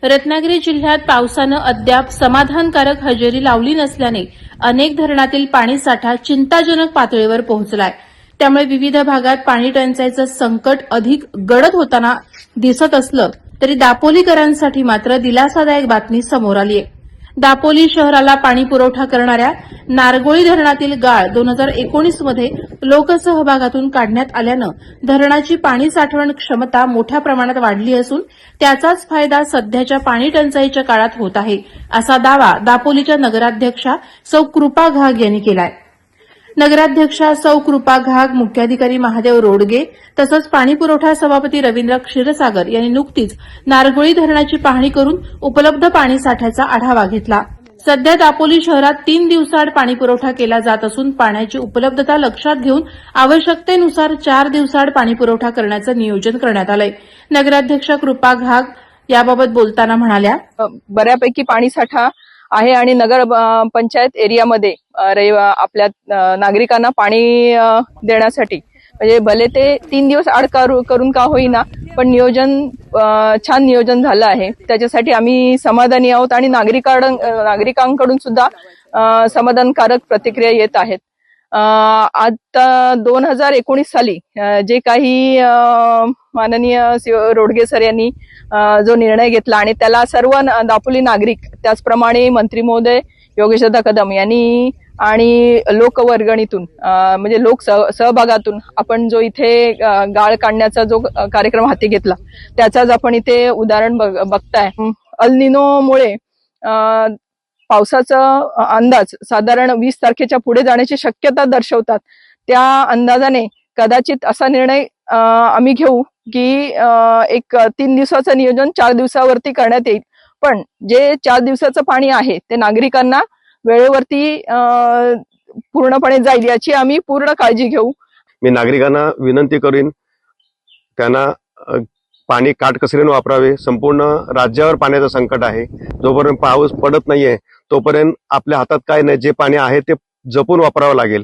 रत्नागिरी जिल्ह्यात पावसानं अद्याप समाधानकारक हजेरी लावली नसल्याने अनेक धरणातील पाणीसाठा चिंताजनक पातळीवर पोहोचलाय। त्यामुळे विविध भागात पाणी टंचाईचं संकट अधिक गडद होताना दिसत असलं तरी दापोलीकरांसाठी मात्र दिलासादायक बातमी समोर आली आहे। दापोली शहराला पाणी पुरवठा करणाऱ्या नारगोळी धरणातील गाळ 2019 मध्ये लोकसहभागातून काढण्यात आल्यानं धरणाची पाणी साठवण क्षमता मोठ्या प्रमाणात वाढली असून त्याचाच फायदा सध्याच्या पाणी टंचाईच्या काळात होत आहे, असा दावा दापोलीच्या नगराध्यक्षा सौ कृपा घाग यांनी केलाय। नगराध्यक्षा सौ कृपा घाग, मुख्याधिकारी महादेव रोडगे तसंच पाणीपुरवठा सभापती रवींद्र क्षीरसागर यांनी नुकतीच नारगोळी धरणाची पाहणी करून उपलब्ध पाणीसाठ्याचा आढावा घेतला। सध्या दापोली शहरात 3 दिवसाआड पाणीपुरवठा केला जात असून पाण्याची उपलब्धता लक्षात घेऊन आवश्यकतेनुसार 4 दिवसाआड पाणीपुरवठा करण्याचं नियोजन करण्यात आलंय। नगराध्यक्षा कृपा घाग याबाबत बोलताना म्हणाल्या, बऱ्यापैकी पाणीसाठा आहे आणि नगर पंचायत एरियामध्ये आपल्या नागरिकांना पाणी देण्यासाठी म्हणजे भले ते 3 दिवस आड करून का होईना पण छान नियोजन झालं आहे। त्याच्यासाठी आम्ही समाधानी आहोत आणि नागरिकांकडून सुद्धा समाधानकारक प्रतिक्रिया येत आहेत। आता 2019 साली जे काही माननीय रोडगे सर यांनी जो निर्णय घेतला आणि त्याला सर्व दापोली नागरिक त्याचप्रमाणे मंत्री महोदय योगेशदा कदम यांनी आणि लोकवर्गणीतून म्हणजे लोक सहभागातून आपण जो इथे गाळ काढण्याचा जो कार्यक्रम हाती घेतला त्याचाच आपण इथे उदाहरण बघताय। अल निनोमुळे पावसाचा अंदाज साधारण 20 तारखेच्या पुढे जाण्याची शक्यता दर्शवतात। त्या अंदाजाने कदाचित असा निर्णय आम्ही घेऊ की एक 3 दिवसाचं नियोजन 4 दिवसावरती करण्यात येईल, पण जे 4 दिवसाचं पाणी आहे ते नागरिकांना वेळेवरती पूर्णपणे जाईल याची आम्ही पूर्ण काळजी घेऊ। मी नागरिकांना विनंती करीन त्यांना पाणी काटकसरीने वापरावे। संपूर्ण राज्यावर पाण्याचं संकट आहे। जोपर्यंत पाऊस पडत नाहीये तोपर्यंत आपल्या हातात काय नाही, जे पाणी आहे ते जपून वापरावं लागेल।